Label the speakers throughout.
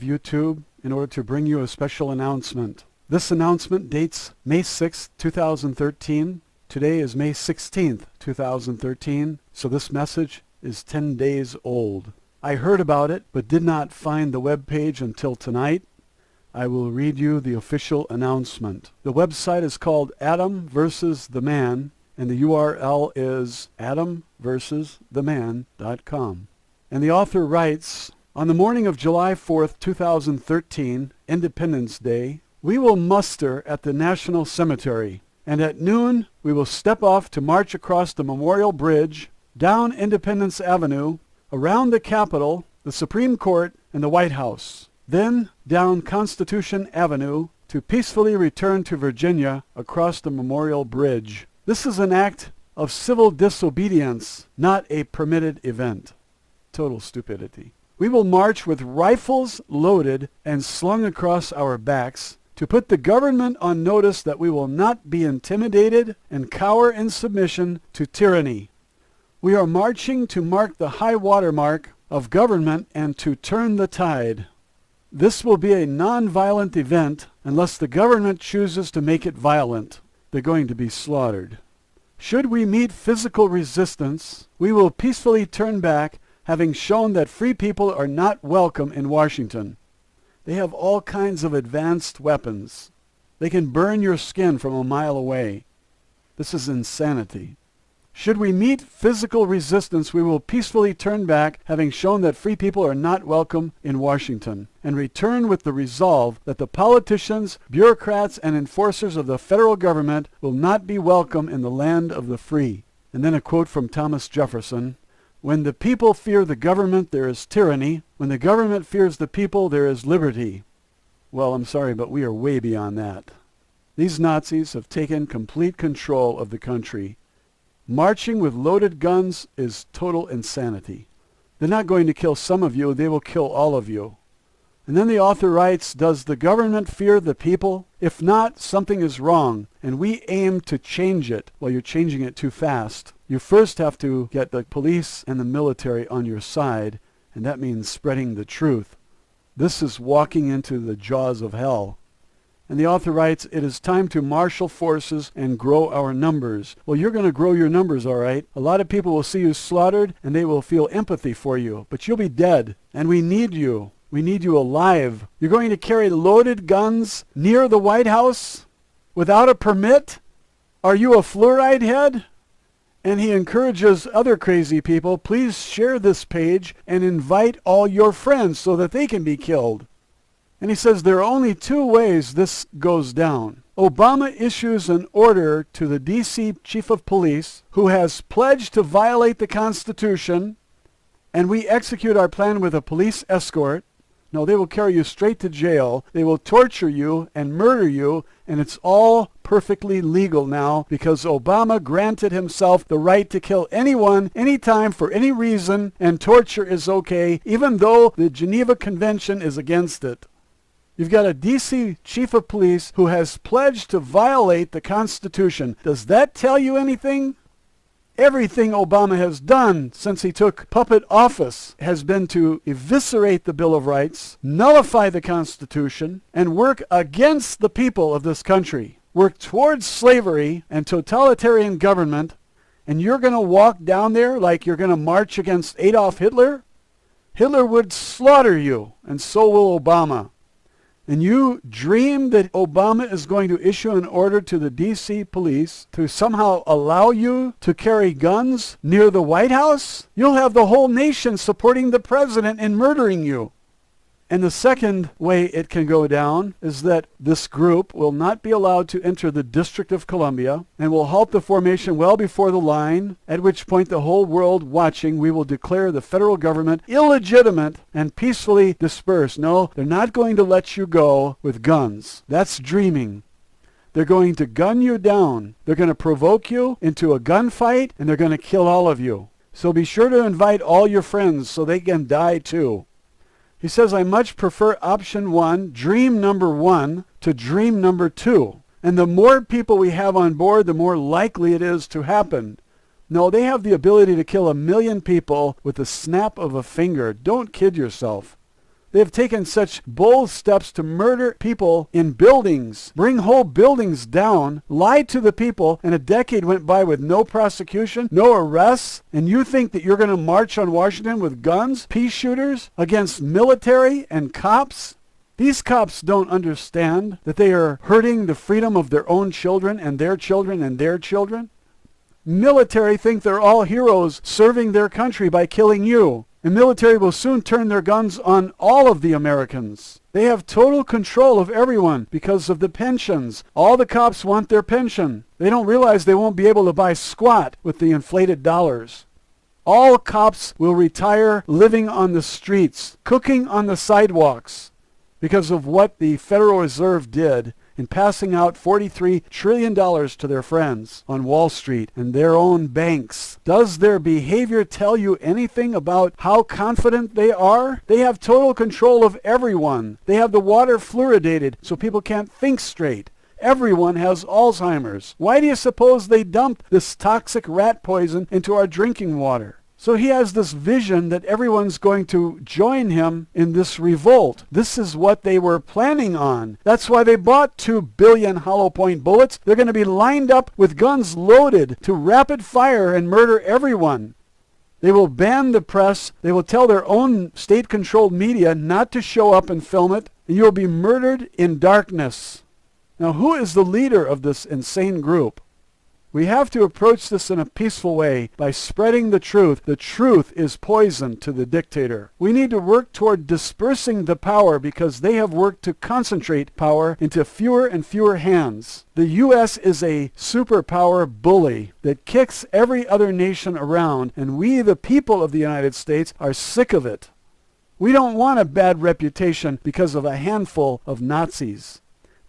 Speaker 1: YouTube in order to bring you a special announcement. This announcement dates May 6, 2013. Today is May 16th, 2013, so this message is 10 days old. I heard about it but did not find the web page until tonight. I will read you the official announcement. The website is called Adam vs. the Man, and the URL is adamvstheman.com. And the author writes, on the morning of July 4th, 2013, Independence Day, we will muster at the National Cemetery, and at noon we will step off to march across the Memorial Bridge, down Independence Avenue, around the Capitol, the Supreme Court, and the White House, then down Constitution Avenue to peacefully return to Virginia across the Memorial Bridge. This is an act of civil disobedience, not a permitted event. Total stupidity. We will march with rifles loaded and slung across our backs to put the government on notice that we will not be intimidated and cower in submission to tyranny. We are marching to mark the high water mark of government and to turn the tide. This will be a non-violent event unless the government chooses to make it violent. They're going to be slaughtered. Should we meet physical resistance, we will peacefully turn back, having shown that free people are not welcome in Washington. They have all kinds of advanced weapons. They can burn your skin from a mile away. This is insanity. Should we meet physical resistance, we will peacefully turn back, having shown that free people are not welcome in Washington, and return with the resolve that the politicians, bureaucrats, and enforcers of the federal government will not be welcome in the land of the free. And then a quote from Thomas Jefferson, when the people fear the government, there is tyranny. When the government fears the people, there is liberty. Well, I'm sorry, but we are way beyond that. These Nazis have taken complete control of the country. Marching with loaded guns is total insanity. They're not going to kill some of you, they will kill all of you. And then the author writes, does the government fear the people? If not, something is wrong, and we aim to change it. Well, you're changing it too fast. You first have to get the police and the military on your side, and that means spreading the truth. This is walking into the jaws of hell. And the author writes, it is time to marshal forces and grow our numbers. Well, you're going to grow your numbers, all right. A lot of people will see you slaughtered, and they will feel empathy for you, but you'll be dead, and we need you. We need you alive. You're going to carry loaded guns near the White House without a permit? Are you a fluoride head? And he encourages other crazy people, please share this page and invite all your friends so that they can be killed. And he says there are only two ways this goes down. Obama issues an order to the D.C. Chief of Police, who has pledged to violate the Constitution, and we execute our plan with a police escort. No, they will carry you straight to jail. They will torture you and murder you, and it's all perfectly legal now because Obama granted himself the right to kill anyone, anytime, for any reason, and torture is okay, even though the Geneva Convention is against it. You've got a D.C. Chief of Police who has pledged to violate the Constitution. Does that tell you anything? Everything Obama has done since he took puppet office has been to eviscerate the Bill of Rights, nullify the Constitution, and work against the people of this country. Work towards slavery and totalitarian government, and you're going to walk down there like you're going to march against Adolf Hitler? Hitler would slaughter you, and so will Obama. And you dream that Obama is going to issue an order to the D.C. police to somehow allow you to carry guns near the White House? You'll have the whole nation supporting the president in murdering you. And the second way it can go down is that this group will not be allowed to enter the District of Columbia and will halt the formation well before the line, at which point the whole world watching, we will declare the federal government illegitimate and peacefully disperse. No, they're not going to let you go with guns. That's dreaming. They're going to gun you down. They're going to provoke you into a gunfight, and they're going to kill all of you. So be sure to invite all your friends so they can die too. He says, I much prefer option one, dream number one, to dream number two. And the more people we have on board, the more likely it is to happen. No, they have the ability to kill 1 million people with the snap of a finger. Don't kid yourself. They have taken such bold steps to murder people in buildings, bring whole buildings down, lie to the people, and a decade went by with no prosecution, no arrests, and you think that you're going to march on Washington with guns, pea shooters, against military and cops? These cops don't understand that they are hurting the freedom of their own children and their children and their children. Military think they're all heroes serving their country by killing you. And military will soon turn their guns on all of the Americans. They have total control of everyone because of the pensions. All the cops want their pension. They don't realize they won't be able to buy squat with the inflated dollars. All cops will retire living on the streets, cooking on the sidewalks, because of what the Federal Reserve did in passing out $43 trillion to their friends on Wall Street and their own banks. Does their behavior tell you anything about how confident they are? They have total control of everyone. They have the water fluoridated so people can't think straight. Everyone has Alzheimer's. Why do you suppose they dump this toxic rat poison into our drinking water? So he has this vision that everyone's going to join him in this revolt. This is what they were planning on. That's why they bought 2 billion hollow point bullets. They're going to be lined up with guns loaded to rapid fire and murder everyone. They will ban the press. They will tell their own state-controlled media not to show up and film it. And you'll be murdered in darkness. Now, who is the leader of this insane group? We have to approach this in a peaceful way by spreading the truth. The truth is poison to the dictator. We need to work toward dispersing the power because they have worked to concentrate power into fewer and fewer hands. The U.S. is a superpower bully that kicks every other nation around, and we, the people of the United States, are sick of it. We don't want a bad reputation because of a handful of Nazis.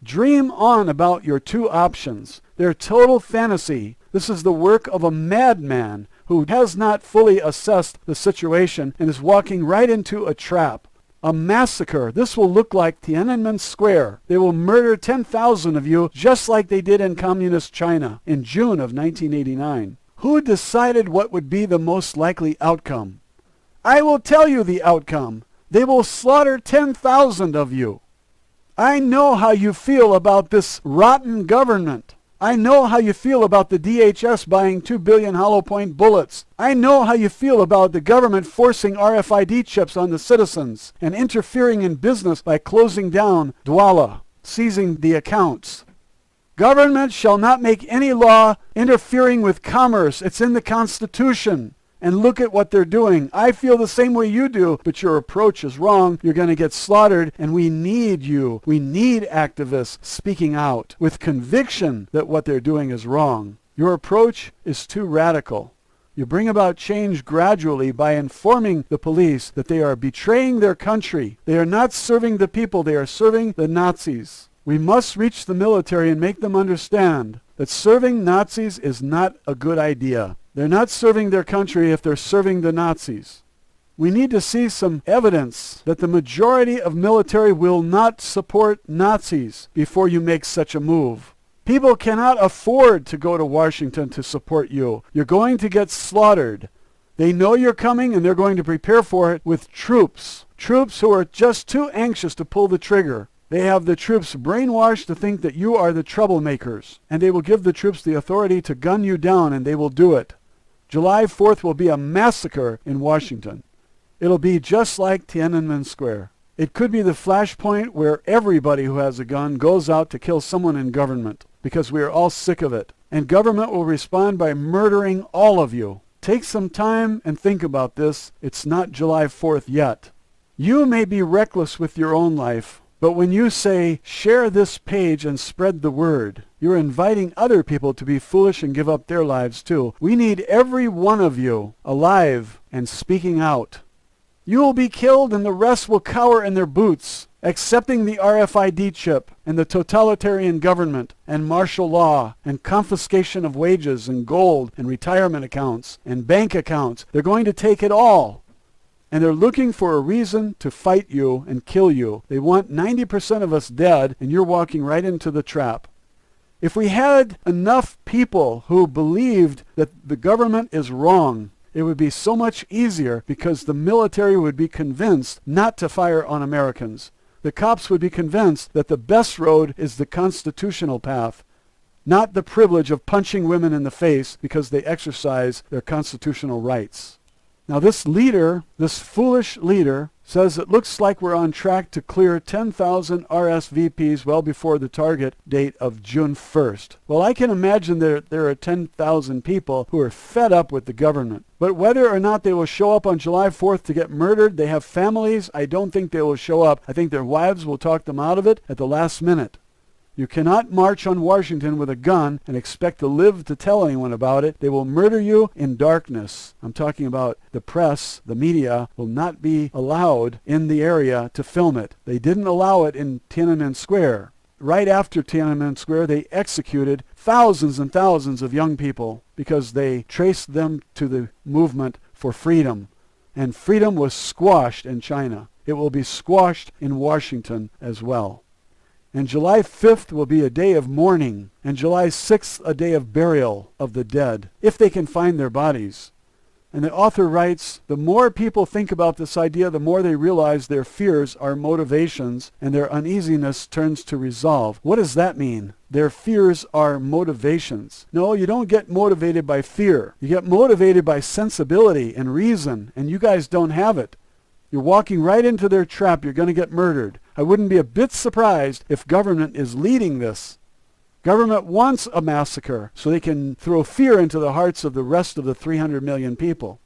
Speaker 1: Dream on about your 2 options. They're total fantasy. This is the work of a madman who has not fully assessed the situation and is walking right into a trap. A massacre. This will look like Tiananmen Square. They will murder 10,000 of you just like they did in communist China in June of 1989. Who decided what would be the most likely outcome? I will tell you the outcome. They will slaughter 10,000 of you. I know how you feel about this rotten government. I know how you feel about the DHS buying 2 billion hollow point bullets. I know how you feel about the government forcing RFID chips on the citizens and interfering in business by closing down Dwala, seizing the accounts. Government shall not make any law interfering with commerce. It's in the Constitution. And look at what they're doing. I feel the same way you do, but your approach is wrong. You're going to get slaughtered, and we need you. We need activists speaking out with conviction that what they're doing is wrong. Your approach is too radical. You bring about change gradually by informing the police that they are betraying their country. They are not serving the people. They are serving the Nazis. We must reach the military and make them understand that serving Nazis is not a good idea. They're not serving their country if they're serving the Nazis. We need to see some evidence that the majority of military will not support Nazis before you make such a move. People cannot afford to go to Washington to support you. You're going to get slaughtered. They know you're coming and they're going to prepare for it with troops. Troops who are just too anxious to pull the trigger. They have the troops brainwashed to think that you are the troublemakers. And they will give the troops the authority to gun you down, and they will do it. July 4th will be a massacre in Washington. It'll be just like Tiananmen Square. It could be the flashpoint where everybody who has a gun goes out to kill someone in government because we are all sick of it. And government will respond by murdering all of you. Take some time and think about this. It's not July 4th yet. You may be reckless with your own life, but when you say, share this page and spread the word, you're inviting other people to be foolish and give up their lives too. We need every one of you alive and speaking out. You will be killed and the rest will cower in their boots, accepting the RFID chip and the totalitarian government and martial law and confiscation of wages and gold and retirement accounts and bank accounts. They're going to take it all. And they're looking for a reason to fight you and kill you. They want 90% of us dead, and you're walking right into the trap. If we had enough people who believed that the government is wrong, It would be so much easier because the military would be convinced not to fire on Americans. The cops would be convinced that the best road is the constitutional path, not the privilege of punching women in the face because they exercise their constitutional rights. Now this leader, this foolish leader, says it looks like we're on track to clear 10,000 RSVPs well before the target date of June 1st. Well, I can imagine that there are 10,000 people who are fed up with the government. But whether or not they will show up on July 4th to get murdered, they have families. I don't think they will show up. I think their wives will talk them out of it at the last minute. You cannot march on Washington with a gun and expect to live to tell anyone about it. They will murder you in darkness. I'm talking about the press, the media will not be allowed in the area to film it. They didn't allow it in Tiananmen Square. Right after Tiananmen Square, they executed thousands and thousands of young people because they traced them to the movement for freedom. And freedom was squashed in China. It will be squashed in Washington as well. And July 5th will be a day of mourning, and July 6th a day of burial of the dead, if they can find their bodies. And the author writes, the more people think about this idea, the more they realize their fears are motivations, and their uneasiness turns to resolve. What does that mean? Their fears are motivations. No, you don't get motivated by fear. You get motivated by sensibility and reason, and you guys don't have it. You're walking right into their trap. You're going to get murdered. I wouldn't be a bit surprised if government is leading this. Government wants a massacre so they can throw fear into the hearts of the rest of the 300 million people.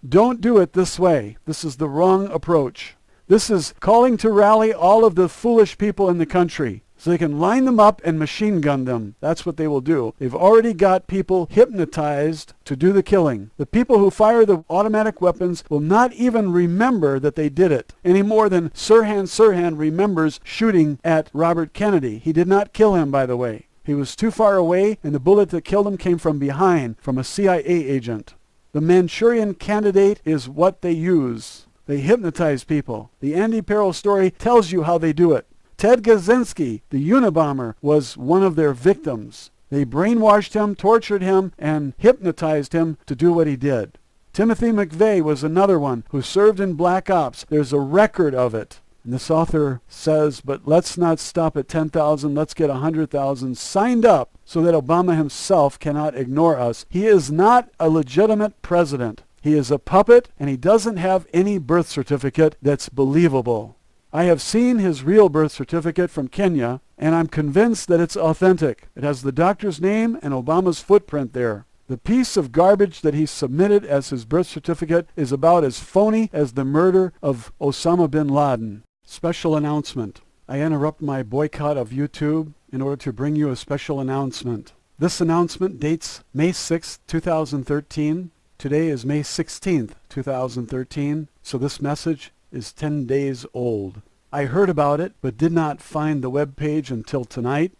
Speaker 1: Don't do it this way. This is the wrong approach. This is calling to rally all of the foolish people in the country so they can line them up and machine gun them. That's what they will do. They've already got people hypnotized to do the killing. The people who fire the automatic weapons will not even remember that they did it, any more than Sirhan Sirhan remembers shooting at Robert Kennedy. He did not kill him, by the way. He was too far away, and the bullet that killed him came from behind, from a CIA agent. The Manchurian Candidate is what they use. They hypnotize people. The Andy Perel story tells you how they do it. Ted Kaczynski, the Unabomber, was one of their victims. They brainwashed him, tortured him, and hypnotized him to do what he did. Timothy McVeigh was another one who served in Black Ops. There's a record of it. And this author says, but let's not stop at 10,000. Let's get 100,000 signed up so that Obama himself cannot ignore us. He is not a legitimate president. He is a puppet, and he doesn't have any birth certificate that's believable. I have seen his real birth certificate from Kenya, and I'm convinced that it's authentic. It has the doctor's name and Obama's footprint there. The piece of garbage that he submitted as his birth certificate is about as phony as the murder of Osama bin Laden. Special announcement. I interrupt my boycott of YouTube in order to bring you a special announcement. This announcement dates May 6, 2013. Today is May 16th, 2013, so this message is 10 days old. I heard about it, but did not find the web page until tonight.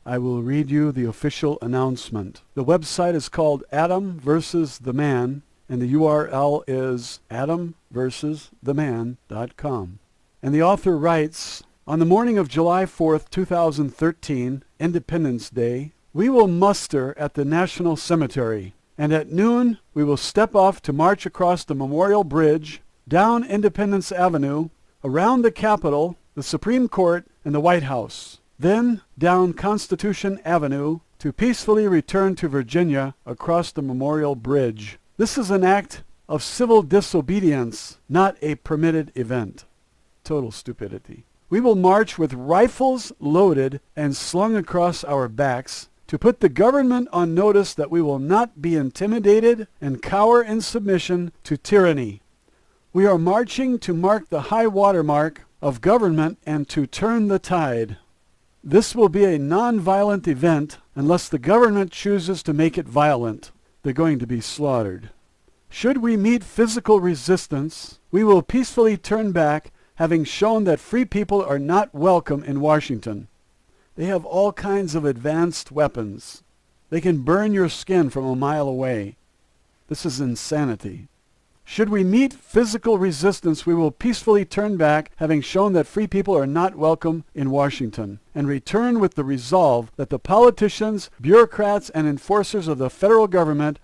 Speaker 1: I will read you the official announcement. The website is called Adam vs. the Man, and the URL is adamvstheman.com. And the author writes, on the morning of July 4th, 2013, Independence Day, we will muster at the National Cemetery, and at noon we will step off to march across the Memorial Bridge, down Independence Avenue, around the Capitol, the Supreme Court, and the White House. Then down Constitution Avenue to peacefully return to Virginia across the Memorial Bridge. This is an act of civil disobedience, not a permitted event. Total stupidity. We will march with rifles loaded and slung across our backs to put the government on notice that we will not be intimidated and cower in submission to tyranny. We are marching to mark the high water mark of government and to turn the tide. This will be a non-violent event unless the government chooses to make it violent. They're going to be slaughtered. Should we meet physical resistance, we will peacefully turn back, having shown that free people are not welcome in Washington. They have all kinds of advanced weapons. They can burn your skin from a mile away. This is insanity. Should we meet physical resistance, we will peacefully turn back, having shown that free people are not welcome in Washington, and return with the resolve that the politicians, bureaucrats, and enforcers of the federal government